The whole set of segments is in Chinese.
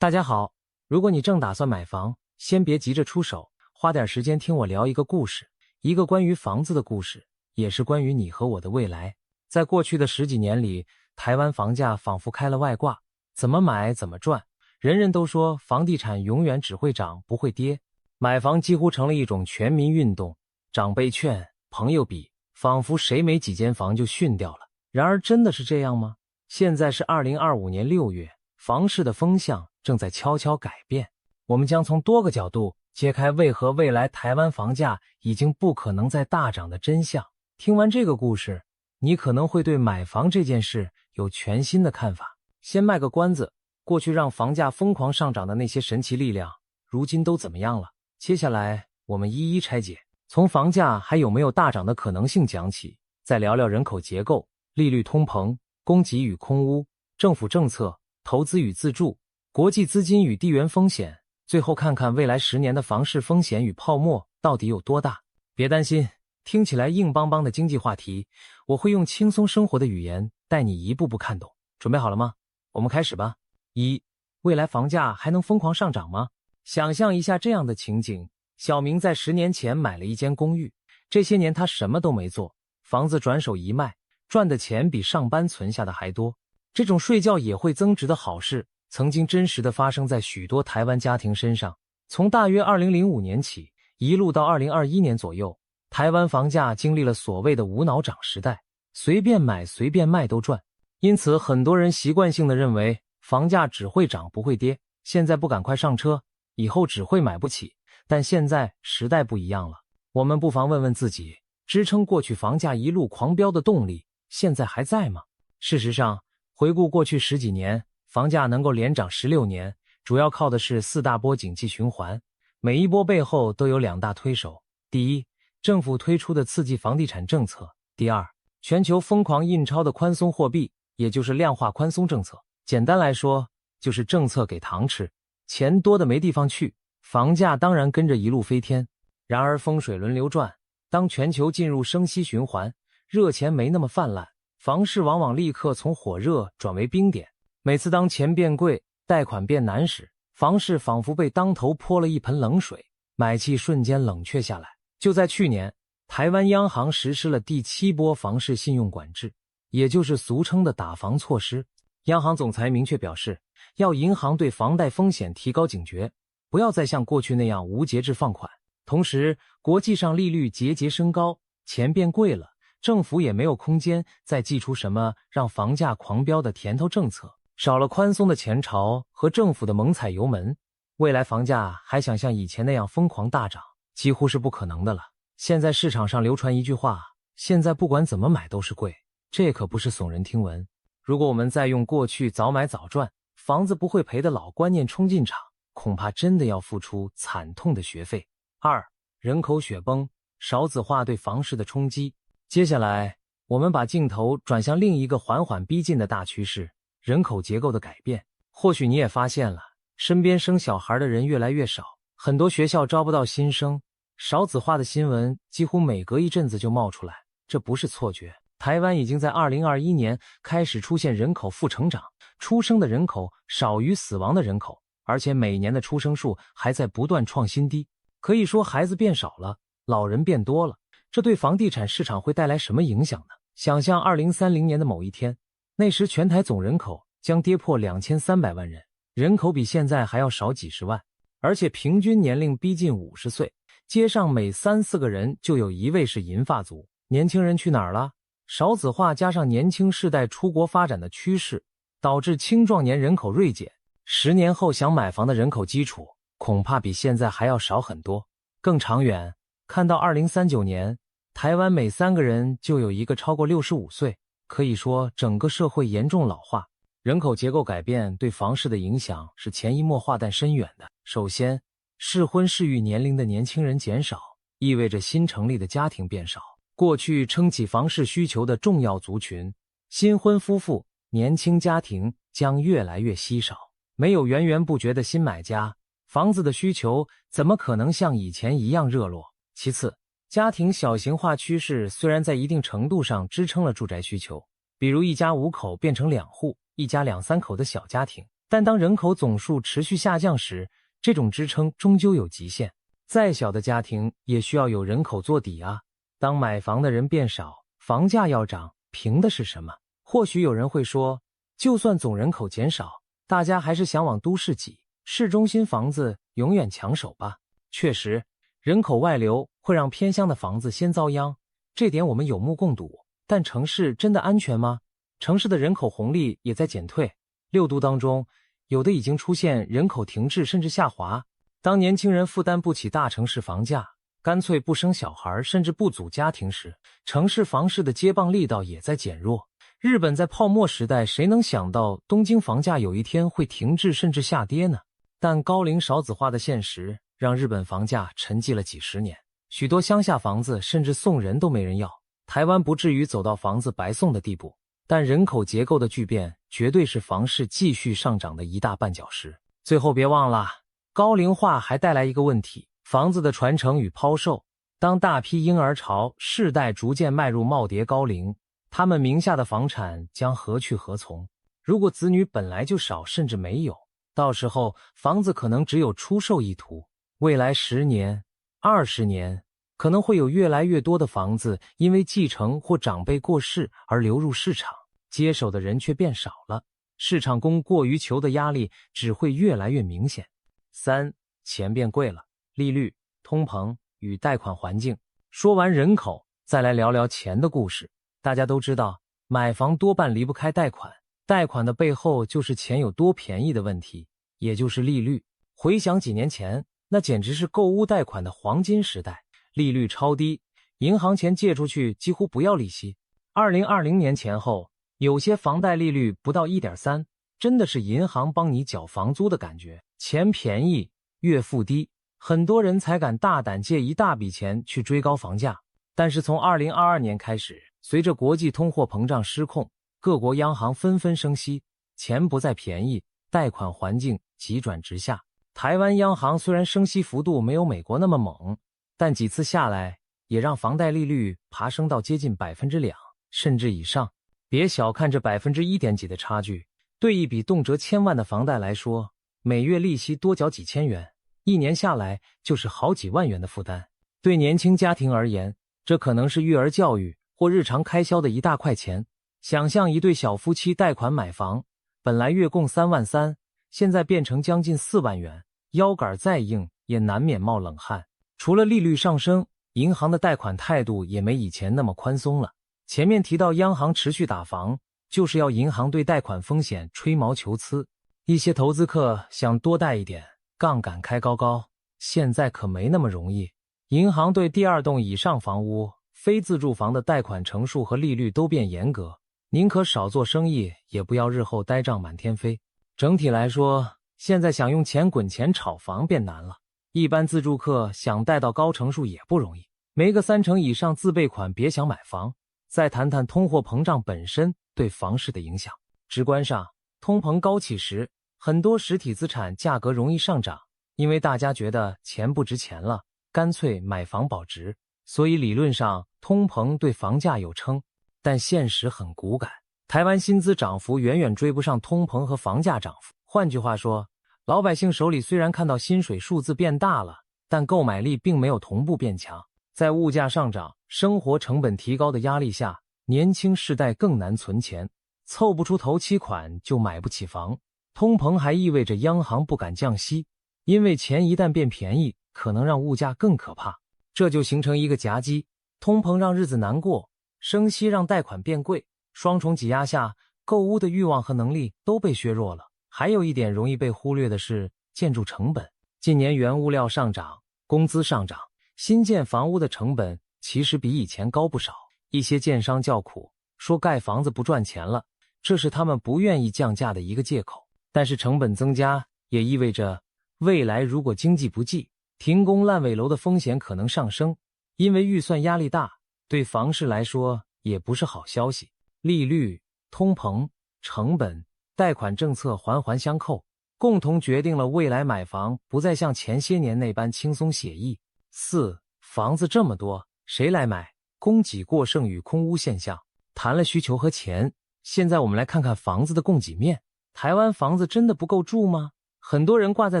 大家好，如果你正打算买房，先别急着出手，花点时间听我聊一个故事，一个关于房子的故事，也是关于你和我的未来。在过去的10几年里，台湾房价仿佛开了外挂，怎么买怎么赚，人人都说房地产永远只会涨不会跌，买房几乎成了一种全民运动，长辈劝，朋友比，仿佛谁没几间房就逊掉了。然而真的是这样吗？现在是2025年6月，房市的风向正在悄悄改变，我们将从多个角度揭开为何未来台湾房价已经不可能再大涨的真相。听完这个故事，你可能会对买房这件事有全新的看法。先卖个关子，过去让房价疯狂上涨的那些神奇力量，如今都怎么样了？接下来我们一一拆解，从房价还有没有大涨的可能性讲起，再聊聊人口结构、利率通膨、供给与空屋、政府政策、投资与自住、国际资金与地缘风险，最后看看未来10年的房市风险与泡沫到底有多大。别担心，听起来硬邦邦的经济话题，我会用轻松生活的语言带你一步步看懂。准备好了吗？我们开始吧。1. 未来房价还能疯狂上涨吗？想象一下这样的情景，小明在10年前买了一间公寓，这些年他什么都没做，房子转手一卖，赚的钱比上班存下的还多。这种睡觉也会增值的好事，曾经真实的发生在许多台湾家庭身上。从大约2005年起，一路到2021年左右，台湾房价经历了所谓的无脑涨时代，随便买随便卖都赚。因此很多人习惯性的认为房价只会涨不会跌，现在不赶快上车，以后只会买不起。但现在时代不一样了，我们不妨问问自己，支撑过去房价一路狂飙的动力现在还在吗？事实上，回顾过去10几年，房价能够连涨16年，主要靠的是4大波景气循环，每一波背后都有2大推手。第一，政府推出的刺激房地产政策；第二，全球疯狂印钞的宽松货币，也就是量化宽松政策。简单来说，就是政策给糖吃，钱多的没地方去，房价当然跟着一路飞天。然而风水轮流转，当全球进入升息循环，热钱没那么泛滥，房市往往立刻从火热转为冰点。每次当钱变贵，贷款变难时，房市仿佛被当头泼了一盆冷水，买气瞬间冷却下来。就在去年，台湾央行实施了第7波房市信用管制，也就是俗称的打房措施。央行总裁明确表示，要银行对房贷风险提高警觉，不要再像过去那样无节制放款。同时，国际上利率节节升高，钱变贵了，政府也没有空间再祭出什么让房价狂飙的甜头政策，少了宽松的前朝和政府的猛踩油门，未来房价还想像以前那样疯狂大涨，几乎是不可能的了。现在市场上流传一句话，现在不管怎么买都是贵，这可不是耸人听闻。如果我们再用过去早买早赚，房子不会赔的老观念冲进场，恐怕真的要付出惨痛的学费。2. 人口雪崩，少子化对房市的冲击。接下来，我们把镜头转向另一个缓缓逼近的大趋势，人口结构的改变。或许你也发现了，身边生小孩的人越来越少，很多学校招不到新生，少子化的新闻几乎每隔一阵子就冒出来。这不是错觉，台湾已经在2021年开始出现人口负成长，出生的人口少于死亡的人口，而且每年的出生数还在不断创新低。可以说孩子变少了，老人变多了，这对房地产市场会带来什么影响呢？想象2030年的某一天，那时全台总人口将跌破2300万人，人口比现在还要少几十万，而且平均年龄逼近50岁，街上每3、4个人就有1位是银发族。年轻人去哪儿了？少子化加上年轻世代出国发展的趋势，导致青壮年人口锐减，10年后想买房的人口基础恐怕比现在还要少很多。更长远，看到2039年，台湾每3个人就有1个超过65岁，可以说整个社会严重老化。人口结构改变对房市的影响是潜移默化但深远的。首先，适婚适育年龄的年轻人减少，意味着新成立的家庭变少。过去撑起房市需求的重要族群，新婚夫妇、年轻家庭将越来越稀少。没有源源不绝的新买家，房子的需求怎么可能像以前一样热络？其次，家庭小型化趋势虽然在一定程度上支撑了住宅需求，比如1家5口变成2户、1家2、3口的小家庭，但当人口总数持续下降时，这种支撑终究有极限。再小的家庭也需要有人口做底啊。当买房的人变少，房价要涨，凭的是什么？或许有人会说，就算总人口减少，大家还是想往都市挤，市中心房子永远抢手吧。确实，人口外流会让偏乡的房子先遭殃，这点我们有目共睹。但城市真的安全吗？城市的人口红利也在减退，6都当中，有的已经出现人口停滞甚至下滑。当年轻人负担不起大城市房价，干脆不生小孩甚至不组家庭时，城市房市的接棒力道也在减弱。日本在泡沫时代，谁能想到东京房价有一天会停滞甚至下跌呢？但高龄少子化的现实让日本房价沉寂了几十年，许多乡下房子甚至送人都没人要。台湾不至于走到房子白送的地步，但人口结构的巨变绝对是房市继续上涨的一大绊脚石。最后别忘了，高龄化还带来一个问题，房子的传承与抛售。当大批婴儿潮世代逐渐迈入耄耋高龄，他们名下的房产将何去何从？如果子女本来就少甚至没有，到时候房子可能只有出售意图。未来10年、20年，可能会有越来越多的房子因为继承或长辈过世而流入市场，接手的人却变少了，市场供过于求的压力只会越来越明显。3. 钱变贵了，利率、通膨与贷款环境。说完人口，再来聊聊钱的故事。大家都知道，买房多半离不开贷款，贷款的背后就是钱有多便宜的问题，也就是利率。回想几年前，那简直是购屋贷款的黄金时代，利率超低，银行钱借出去几乎不要利息。2020年前后，有些房贷利率不到 1.3%， 真的是银行帮你缴房租的感觉。钱便宜，月付低，很多人才敢大胆借一大笔钱去追高房价。但是从2022年开始，随着国际通货膨胀失控，各国央行纷纷升息，钱不再便宜，贷款环境急转直下。台湾央行虽然升息幅度没有美国那么猛，但几次下来也让房贷利率爬升到接近 2%甚至以上。别小看这1点几的差距，对一笔动辄1000万的房贷来说，每月利息多缴几千元，1年下来就是好几万元的负担。对年轻家庭而言，这可能是育儿教育或日常开销的一大块钱。想象一对小夫妻贷款买房，本来月供3万3，现在变成将近4万元，腰杆再硬也难免冒冷汗。除了利率上升，银行的贷款态度也没以前那么宽松了。前面提到央行持续打房，就是要银行对贷款风险吹毛求疵。一些投资客想多贷一点，杠杆开高高，现在可没那么容易。银行对第2栋以上房屋、非自住房的贷款成数和利率都变严格，宁可少做生意，也不要日后呆账满天飞。整体来说，现在想用钱滚钱炒房变难了。一般自住客想贷到高成数也不容易，没个3成以上自备款别想买房。再谈谈通货膨胀本身对房市的影响。直观上，通膨高企时，很多实体资产价格容易上涨，因为大家觉得钱不值钱了，干脆买房保值。所以理论上，通膨对房价有撑，但现实很骨感。台湾薪资涨幅远远追不上通膨和房价涨幅。换句话说，老百姓手里虽然看到薪水数字变大了，但购买力并没有同步变强。在物价上涨、生活成本提高的压力下，年轻世代更难存钱，凑不出头期款就买不起房。通膨还意味着央行不敢降息，因为钱一旦变便宜，可能让物价更可怕。这就形成一个夹击，通膨让日子难过，升息让贷款变贵，双重挤压下，购屋的欲望和能力都被削弱了。还有一点容易被忽略的是建筑成本。近年原物料上涨，工资上涨，新建房屋的成本其实比以前高不少。一些建商叫苦，说盖房子不赚钱了，这是他们不愿意降价的一个借口。但是成本增加也意味着未来如果经济不济，停工烂尾楼的风险可能上升，因为预算压力大，对房市来说也不是好消息。利率、通膨、成本、贷款政策环环相扣，共同决定了未来买房不再像前些年那般轻松写意。4. 房子这么多，谁来买？供给过剩与空屋现象。谈了需求和钱，现在我们来看看房子的供给面。台湾房子真的不够住吗？很多人挂在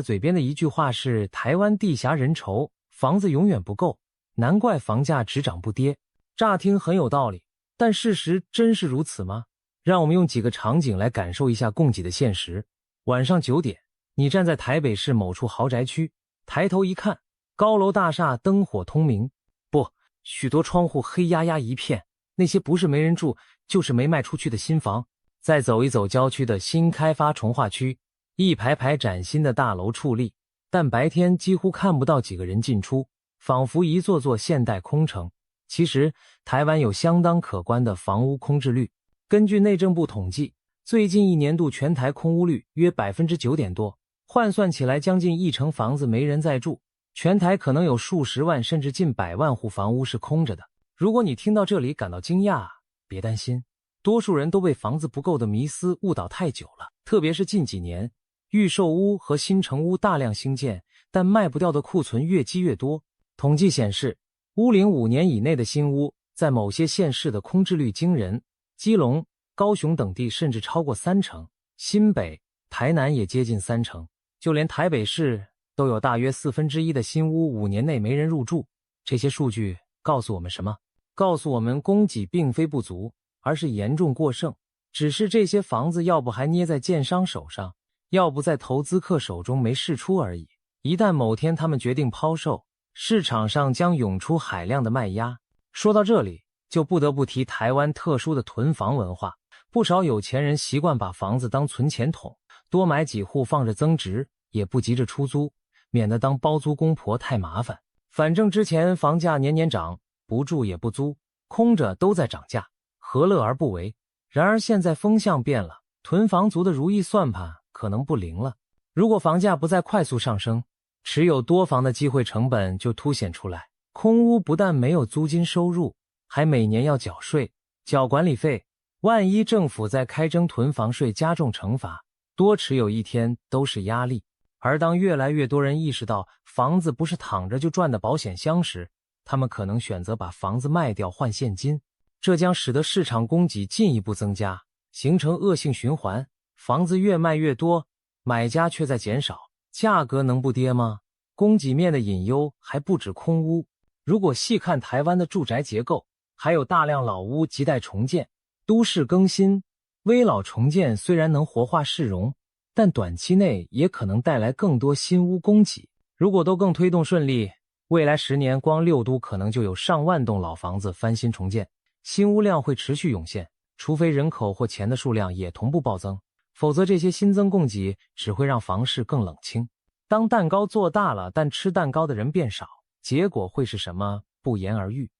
嘴边的一句话是台湾地狭人稠，房子永远不够，难怪房价只涨不跌。乍听很有道理，但事实真是如此吗？让我们用几个场景来感受一下供给的现实。晚上9点，你站在台北市某处豪宅区，抬头一看，高楼大厦灯火通明，不，许多窗户黑压压一片，那些不是没人住，就是没卖出去的新房。再走一走郊区的新开发重划区，一排排崭新的大楼矗立，但白天几乎看不到几个人进出，仿佛一座座现代空城。其实，台湾有相当可观的房屋空置率。根据内政部统计，最近一年度全台空屋率约 9% 多，换算起来将近1成房子没人在住，全台可能有数十万甚至近100万户房屋是空着的。如果你听到这里感到惊讶，别担心，多数人都被房子不够的迷思误导太久了。特别是近几年，预售屋和新成屋大量兴建，但卖不掉的库存越积越多。统计显示，屋龄5年以内的新屋在某些县市的空置率惊人，基隆、高雄等地甚至超过3成，新北、台南也接近3成，就连台北市都有大约1/4的新屋5年内没人入住。这些数据告诉我们什么？告诉我们供给并非不足，而是严重过剩，只是这些房子要不还捏在建商手上，要不在投资客手中没释出而已。一旦某天他们决定抛售，市场上将涌出海量的卖压。说到这里，就不得不提台湾特殊的囤房文化。不少有钱人习惯把房子当存钱筒，多买几户放着增值，也不急着出租，免得当包租公婆太麻烦。反正之前房价年年涨，不住也不租，空着都在涨价，何乐而不为？然而现在风向变了，囤房族的如意算盘可能不灵了。如果房价不再快速上升，持有多房的机会成本就凸显出来。空屋不但没有租金收入，还每年要缴税、缴管理费，万一政府再开征囤房税加重惩罚，多持有一天都是压力。而当越来越多人意识到房子不是躺着就赚的保险箱时，他们可能选择把房子卖掉换现金，这将使得市场供给进一步增加，形成恶性循环。房子越卖越多，买家却在减少，价格能不跌吗？供给面的隐忧还不止空屋。如果细看台湾的住宅结构，还有大量老屋亟待重建。都市更新、危老重建虽然能活化市容，但短期内也可能带来更多新屋供给。如果都更推动顺利，未来10年光6都可能就有上万栋老房子翻新重建，新屋量会持续涌现，除非人口或钱的数量也同步暴增，否则这些新增供给只会让房市更冷清。当蛋糕做大了，但吃蛋糕的人变少，结果会是什么？不言而喻。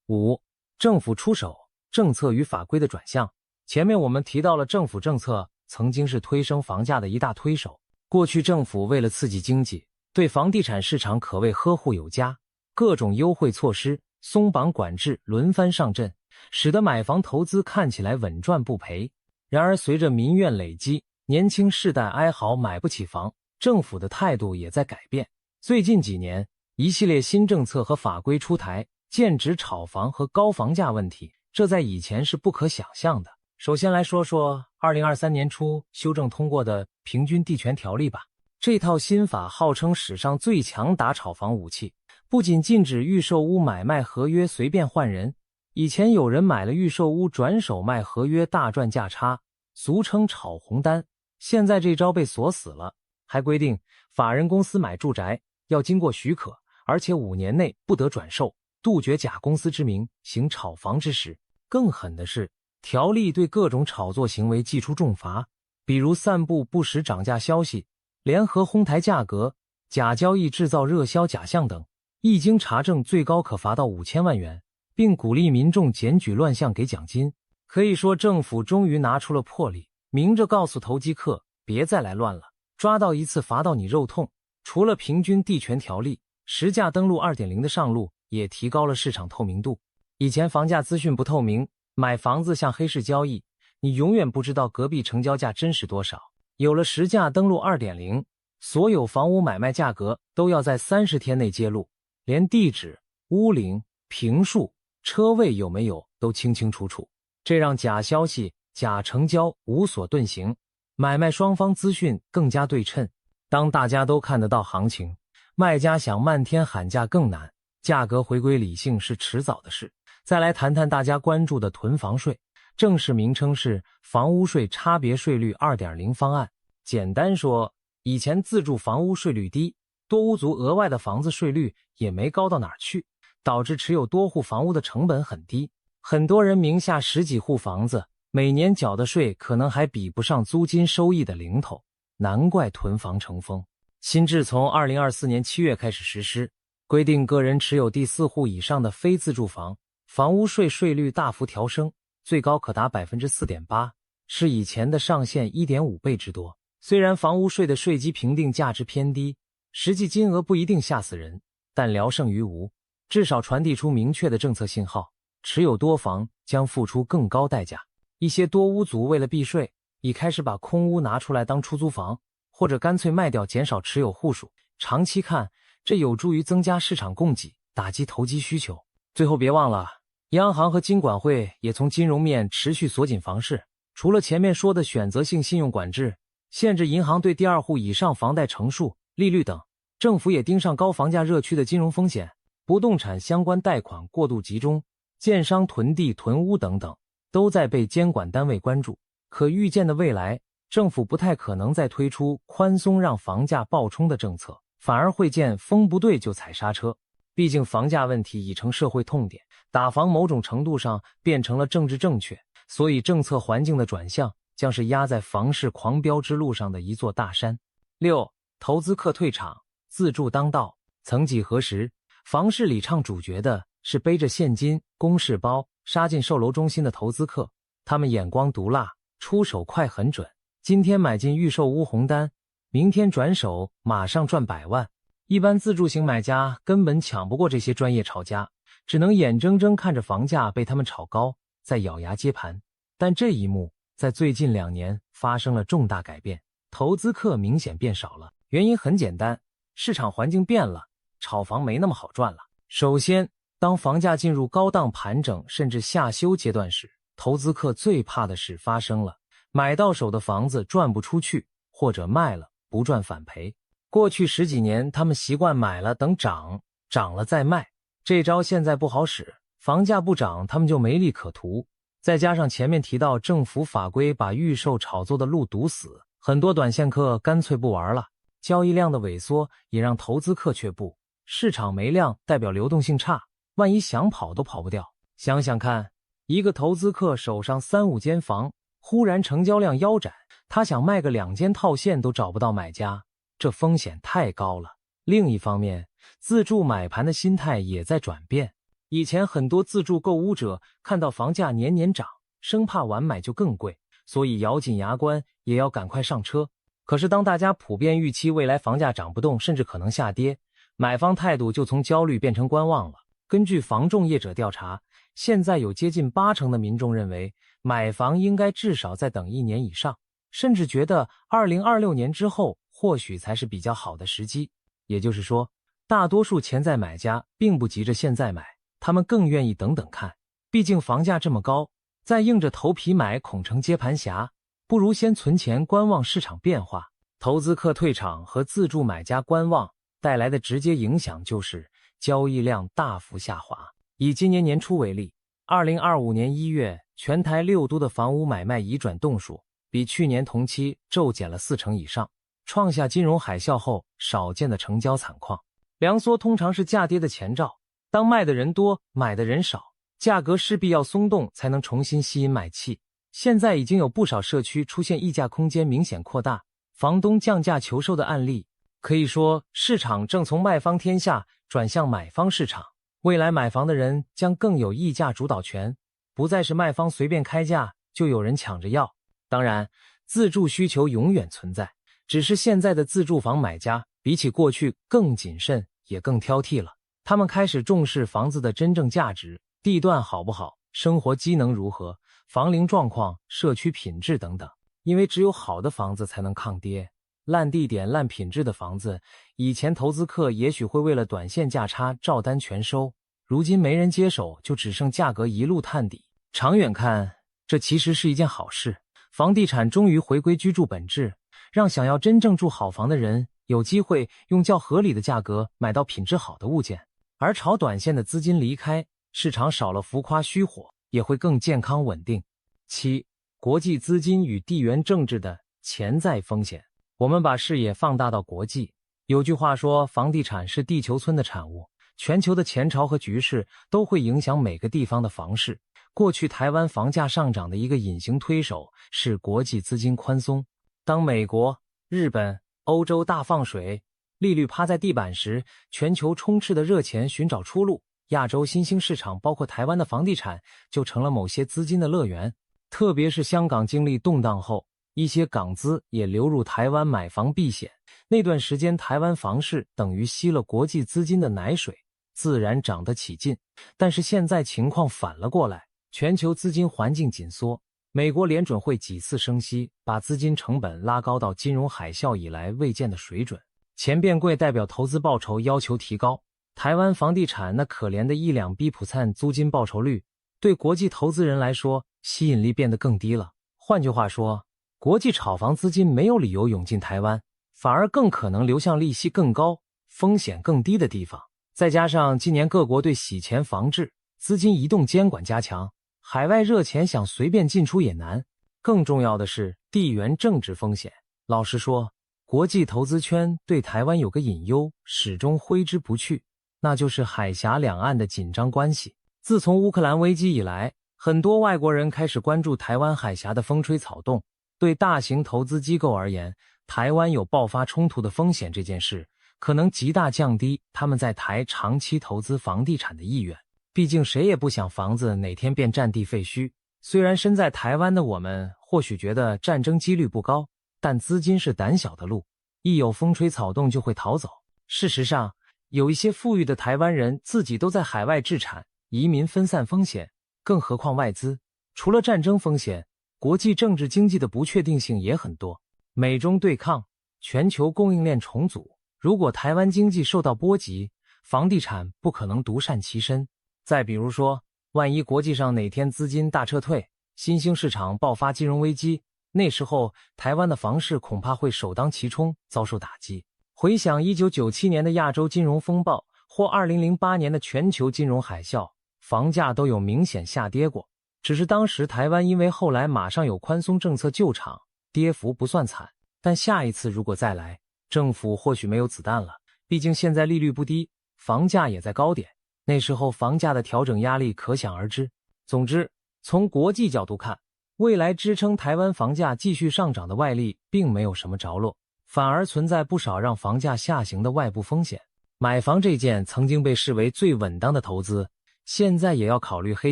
5. 政府出手，政策与法规的转向。前面我们提到了政府政策曾经是推升房价的一大推手，过去政府为了刺激经济，对房地产市场可谓呵护有加，各种优惠措施、松绑管制轮番上阵，使得买房投资看起来稳赚不赔。然而随着民怨累积，年轻世代哀嚎买不起房，政府的态度也在改变。最近几年，一系列新政策和法规出台，剑指炒房和高房价问题，这在以前是不可想象的。首先来说说2023年初修正通过的平均地权条例吧。这套新法号称史上最强打炒房武器，不仅禁止预售屋买卖合约随便换人，以前有人买了预售屋转手卖合约大赚价差，俗称炒红单，现在这招被锁死了。还规定法人公司买住宅要经过许可，而且5年内不得转售，杜绝假公司之名行炒房之实。更狠的是，条例对各种炒作行为祭出重罚，比如散布不实涨价消息、联合哄抬价格、假交易制造热销假象等，一经查证最高可罚到5000万元，并鼓励民众检举乱象给奖金。可以说政府终于拿出了魄力，明着告诉投机客别再来乱了，抓到一次罚到你肉痛。除了平均地权条例，实价登录 2.0 的上路也提高了市场透明度。以前房价资讯不透明，买房子像黑市交易，你永远不知道隔壁成交价真实多少。有了实价登录 2.0， 所有房屋买卖价格都要在30天内揭露，连地址、屋龄、坪数、车位有没有都清清楚楚，这让假消息、假成交无所遁形。买卖双方资讯更加对称。当大家都看得到行情，卖家想漫天喊价更难，价格回归理性是迟早的事。再来谈谈大家关注的囤房税，正式名称是房屋税差别税率 2.0 方案。简单说，以前自住房屋税率低，多屋族额外的房子税率也没高到哪儿去，导致持有多户房屋的成本很低。很多人名下10几户房子，每年缴的税可能还比不上租金收益的零头，难怪囤房成风。新制从2024年7月开始实施，规定个人持有第4户以上的非自住房，房屋税税率大幅调升，最高可达 4.8%， 是以前的上限 1.5 倍之多。虽然房屋税的税基评定价值偏低，实际金额不一定吓死人，但聊胜于无，至少传递出明确的政策信号，持有多房将付出更高代价。一些多屋族为了避税，已开始把空屋拿出来当出租房，或者干脆卖掉减少持有户数。长期看，这有助于增加市场供给，打击投机需求。最后别忘了，央行和金管会也从金融面持续锁紧房市，除了前面说的选择性信用管制，限制银行对第2户以上房贷成数、利率等，政府也盯上高房价热区的金融风险，不动产相关贷款过度集中，建商囤地囤屋等等，都在被监管单位关注。可预见的未来，政府不太可能再推出宽松让房价暴冲的政策，反而会见风不对就踩刹车。毕竟房价问题已成社会痛点，打房某种程度上变成了政治正确，所以政策环境的转向将是压在房市狂飙之路上的一座大山。6. 投资客退场，自住当道。曾几何时，房市里唱主角的是背着现金、公事包杀进售楼中心的投资客，他们眼光毒辣，出手快很准。今天买进预售屋红单，明天转手马上赚100万。一般自住型买家根本抢不过这些专业炒家，只能眼睁睁看着房价被他们炒高，再咬牙接盘。但这一幕在最近2年发生了重大改变，投资客明显变少了。原因很简单，市场环境变了，炒房没那么好赚了。首先，当房价进入高档盘整甚至下修阶段时，投资客最怕的事发生了，买到手的房子赚不出去，或者卖了不赚反赔。过去10几年，他们习惯买了等涨，涨了再卖，这招现在不好使，房价不涨他们就没利可图。再加上前面提到政府法规把预售炒作的路堵死，很多短线客干脆不玩了。交易量的萎缩也让投资客却步，市场没量代表流动性差，万一想跑都跑不掉。想想看，一个投资客手上3、5间房，忽然成交量腰斩，他想卖个2间套现都找不到买家，这风险太高了。另一方面，自住买盘的心态也在转变。以前很多自住购屋者看到房价年年涨，生怕晚买就更贵，所以咬紧牙关也要赶快上车。可是当大家普遍预期未来房价涨不动，甚至可能下跌，买方态度就从焦虑变成观望了。根据房仲业者调查，现在有接近80%的民众认为买房应该至少再等1年以上，甚至觉得2026年之后或许才是比较好的时机。也就是说，大多数潜在买家并不急着现在买，他们更愿意等等看。毕竟房价这么高，再硬着头皮买恐成接盘侠，不如先存钱观望市场变化。投资客退场和自住买家观望带来的直接影响就是交易量大幅下滑。以今年年初为例，2025年1月，全台6都的房屋买卖移转栋数比去年同期骤减了40%以上，创下金融海啸后少见的成交惨况。量缩通常是价跌的前兆，当卖的人多，买的人少，价格势必要松动才能重新吸引买气。现在已经有不少社区出现溢价空间明显扩大，房东降价求售的案例。可以说，市场正从卖方天下转向买方市场，未来买房的人将更有议价主导权，不再是卖方随便开价就有人抢着要。当然，自住需求永远存在，只是现在的自住房买家比起过去更谨慎，也更挑剔了。他们开始重视房子的真正价值，地段好不好，生活机能如何，房龄状况、社区品质等等。因为只有好的房子才能抗跌，烂地点、烂品质的房子，以前投资客也许会为了短线价差照单全收，如今没人接手，就只剩价格一路探底。长远看，这其实是一件好事，房地产终于回归居住本质，让想要真正住好房的人有机会用较合理的价格买到品质好的物件，而炒短线的资金离开，市场少了浮夸虚火，也会更健康稳定。7. 国际资金与地缘政治的潜在风险。我们把视野放大到国际，有句话说，房地产是地球村的产物，全球的前朝和局势都会影响每个地方的房市。过去台湾房价上涨的一个隐形推手是国际资金宽松。当美国、日本、欧洲大放水，利率趴在地板时，全球充斥的热钱寻找出路，亚洲新兴市场包括台湾的房地产就成了某些资金的乐园。特别是香港经历动荡后，一些港资也流入台湾买房避险，那段时间台湾房市等于吸了国际资金的奶水，自然涨得起劲。但是现在情况反了过来，全球资金环境紧缩，美国联准会几次升息，把资金成本拉高到金融海啸以来未见的水准。钱变贵代表投资报酬要求提高，台湾房地产那可怜的1.2%租金报酬率，对国际投资人来说吸引力变得更低了。换句话说，国际炒房资金没有理由涌进台湾，反而更可能流向利息更高、风险更低的地方。再加上今年各国对洗钱防治、资金移动监管加强，海外热钱想随便进出也难。更重要的是地缘政治风险。老实说，国际投资圈对台湾有个隐忧，始终挥之不去，那就是海峡两岸的紧张关系。自从乌克兰危机以来，很多外国人开始关注台湾海峡的风吹草动。对大型投资机构而言，台湾有爆发冲突的风险这件事，可能极大降低他们在台长期投资房地产的意愿。毕竟谁也不想房子哪天变占地废墟。虽然身在台湾的我们或许觉得战争几率不高，但资金是胆小的鹿，一有风吹草动就会逃走。事实上，有一些富裕的台湾人自己都在海外置产，移民分散风险，更何况外资。除了战争风险，国际政治经济的不确定性也很多。美中对抗，全球供应链重组，如果台湾经济受到波及，房地产不可能独善其身。再比如说，万一国际上哪天资金大撤退，新兴市场爆发金融危机，那时候台湾的房市恐怕会首当其冲遭受打击。回想1997年的亚洲金融风暴或2008年的全球金融海啸，房价都有明显下跌过。只是当时台湾因为后来马上有宽松政策救场，跌幅不算惨。但下一次如果再来，政府或许没有子弹了，毕竟现在利率不低，房价也在高点，那时候房价的调整压力可想而知。总之，从国际角度看，未来支撑台湾房价继续上涨的外力并没有什么着落，反而存在不少让房价下行的外部风险。买房这件曾经被视为最稳当的投资，现在也要考虑黑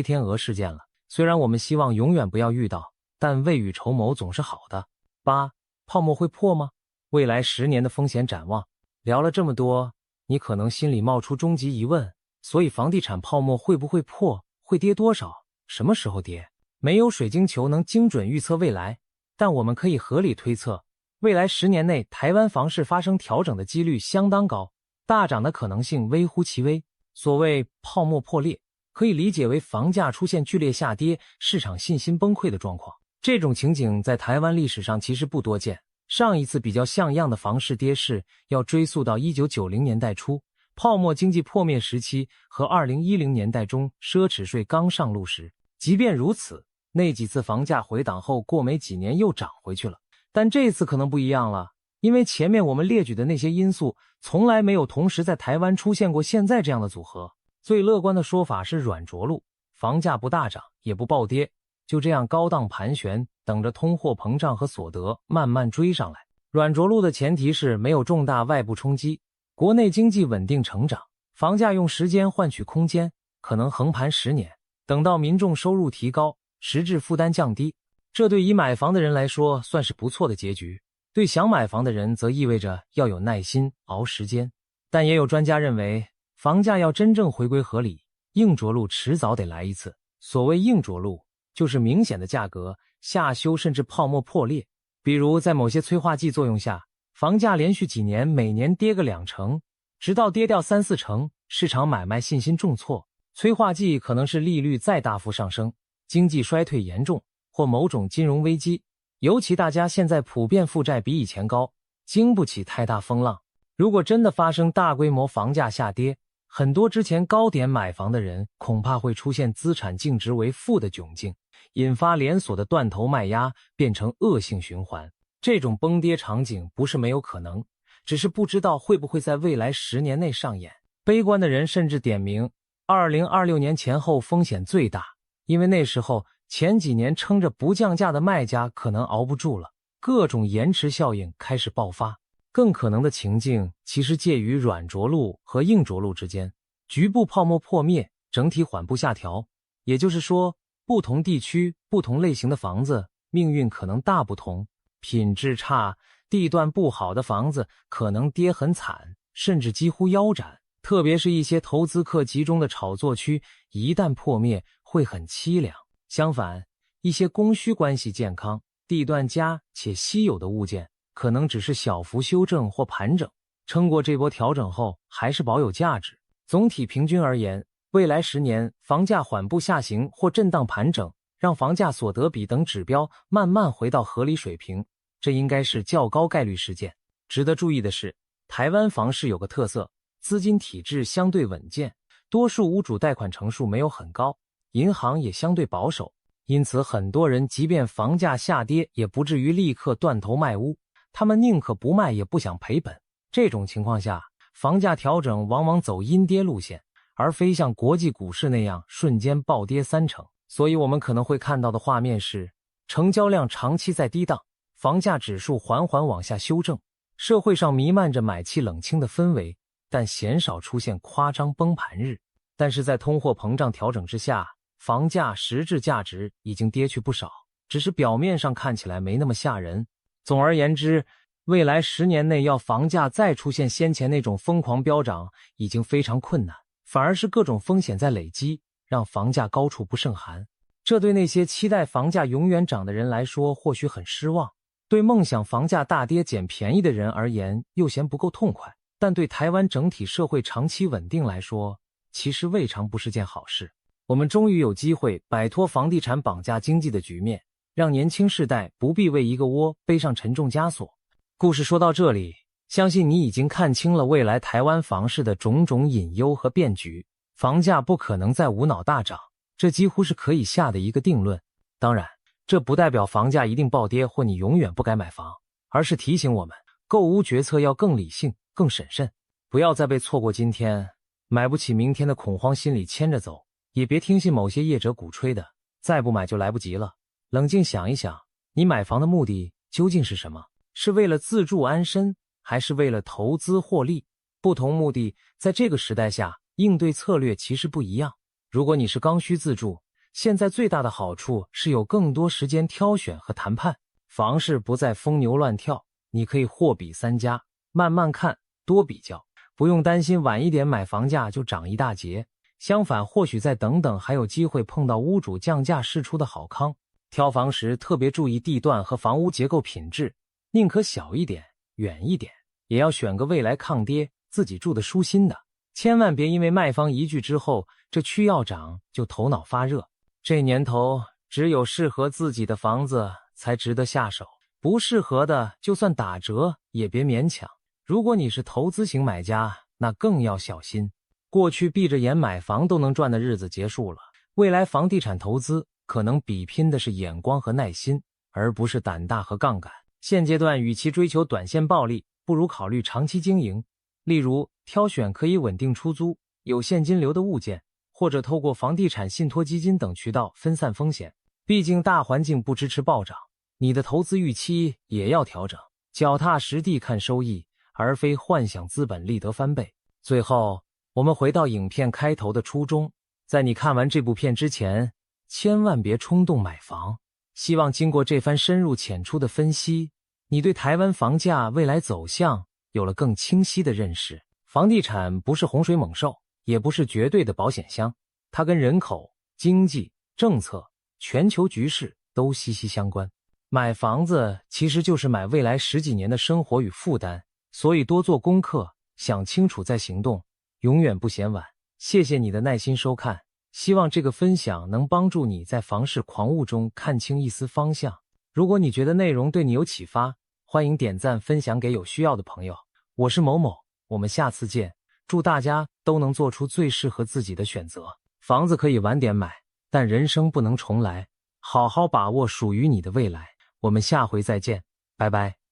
天鹅事件了。虽然我们希望永远不要遇到，但未雨绸缪总是好的。8. 泡沫会破吗？未来10年的风险展望。聊了这么多，你可能心里冒出终极疑问，所以房地产泡沫会不会破？会跌多少？什么时候跌？没有水晶球能精准预测未来，但我们可以合理推测，未来10年内台湾房市发生调整的几率相当高，大涨的可能性微乎其微。所谓泡沫破裂，可以理解为房价出现剧烈下跌，市场信心崩溃的状况。这种情景在台湾历史上其实不多见，上一次比较像样的房市跌势要追溯到1990年代初，泡沫经济破灭时期和2010年代中奢侈税刚上路时。即便如此，那几次房价回档后过没几年又涨回去了。但这次可能不一样了，因为前面我们列举的那些因素从来没有同时在台湾出现过现在这样的组合。最乐观的说法是软着陆，房价不大涨也不暴跌，就这样高档盘旋，等着通货膨胀和所得慢慢追上来。软着陆的前提是没有重大外部冲击，国内经济稳定成长，房价用时间换取空间，可能横盘10年，等到民众收入提高，实质负担降低，这对已买房的人来说算是不错的结局，对想买房的人则意味着要有耐心熬时间。但也有专家认为，房价要真正回归合理，硬着陆迟早得来一次。所谓硬着陆，就是明显的价格下修甚至泡沫破裂。比如在某些催化剂作用下，房价连续几年每年跌个2成，直到跌掉3、4成，市场买卖信心重挫。催化剂可能是利率再大幅上升，经济衰退严重，或某种金融危机，尤其大家现在普遍负债比以前高，经不起太大风浪。如果真的发生大规模房价下跌，很多之前高点买房的人恐怕会出现资产净值为负的窘境，引发连锁的断头卖压，变成恶性循环。这种崩跌场景不是没有可能，只是不知道会不会在未来10年内上演。悲观的人甚至点名2026年前后风险最大，因为那时候前几年撑着不降价的卖家可能熬不住了，各种延迟效应开始爆发。更可能的情境其实介于软着陆和硬着陆之间，局部泡沫破灭，整体缓步下调。也就是说，不同地区、不同类型的房子命运可能大不同，品质差、地段不好的房子可能跌很惨，甚至几乎腰斩。特别是一些投资客集中的炒作区，一旦破灭会很凄凉。相反，一些供需关系健康、地段佳且稀有的物件，可能只是小幅修正或盘整，撑过这波调整后还是保有价值。总体平均而言，未来10年房价缓步下行或震荡盘整，让房价所得比等指标慢慢回到合理水平，这应该是较高概率事件。值得注意的是，台湾房市有个特色，资金体制相对稳健，多数屋主贷款成数没有很高，银行也相对保守，因此很多人即便房价下跌也不至于立刻断头卖屋，他们宁可不卖也不想赔本。这种情况下，房价调整往往走阴跌路线，而非像国际股市那样瞬间暴跌30%。所以我们可能会看到的画面是，成交量长期在低档，房价指数缓缓往下修正，社会上弥漫着买气冷清的氛围，但鲜少出现夸张崩盘日。但是在通货膨胀调整之下，房价实质价值已经跌去不少，只是表面上看起来没那么吓人。总而言之，未来10年内要房价再出现先前那种疯狂飙涨已经非常困难，反而是各种风险在累积，让房价高处不胜寒。这对那些期待房价永远涨的人来说或许很失望，对梦想房价大跌捡便宜的人而言又嫌不够痛快。但对台湾整体社会长期稳定来说，其实未尝不是件好事。我们终于有机会摆脱房地产绑架经济的局面，让年轻世代不必为一个窝背上沉重枷锁。故事说到这里，相信你已经看清了未来台湾房市的种种隐忧和变局。房价不可能再无脑大涨，这几乎是可以下的一个定论。当然，这不代表房价一定暴跌或你永远不该买房，而是提醒我们，购屋决策要更理性、更审慎，不要再被错过今天、买不起明天的恐慌心理牵着走，也别听信某些业者鼓吹的再不买就来不及了。冷静想一想，你买房的目的究竟是什么？是为了自住安身，还是为了投资获利？不同目的在这个时代下应对策略其实不一样。如果你是刚需自住，现在最大的好处是有更多时间挑选和谈判，房市不再疯牛乱跳，你可以货比三家，慢慢看，多比较，不用担心晚一点买房价就涨一大截。相反，或许再等等，还有机会碰到屋主降价释出的好康。挑房时特别注意地段和房屋结构品质，宁可小一点、远一点，也要选个未来抗跌、自己住得舒心的。千万别因为卖方一句之后这区要涨就头脑发热。这年头，只有适合自己的房子才值得下手，不适合的就算打折也别勉强。如果你是投资型买家，那更要小心。过去闭着眼买房都能赚的日子结束了，未来房地产投资可能比拼的是眼光和耐心，而不是胆大和杠杆。现阶段与其追求短线暴利，不如考虑长期经营，例如挑选可以稳定出租、有现金流的物件，或者透过房地产信托基金等渠道分散风险。毕竟大环境不支持暴涨，你的投资预期也要调整，脚踏实地看收益，而非幻想资本利得翻倍。最后，我们回到影片开头的初衷，在你看完这部片之前，千万别冲动买房。希望经过这番深入浅出的分析，你对台湾房价未来走向有了更清晰的认识。房地产不是洪水猛兽，也不是绝对的保险箱，它跟人口、经济、政策、全球局势都息息相关。买房子其实就是买未来10几年的生活与负担，所以多做功课，想清楚再行动，永远不嫌晚。谢谢你的耐心收看，希望这个分享能帮助你在房市狂雾中看清一丝方向。如果你觉得内容对你有启发，欢迎点赞分享给有需要的朋友。我是某某，我们下次见。祝大家都能做出最适合自己的选择。房子可以晚点买，但人生不能重来。好好把握属于你的未来。我们下回再见，拜拜。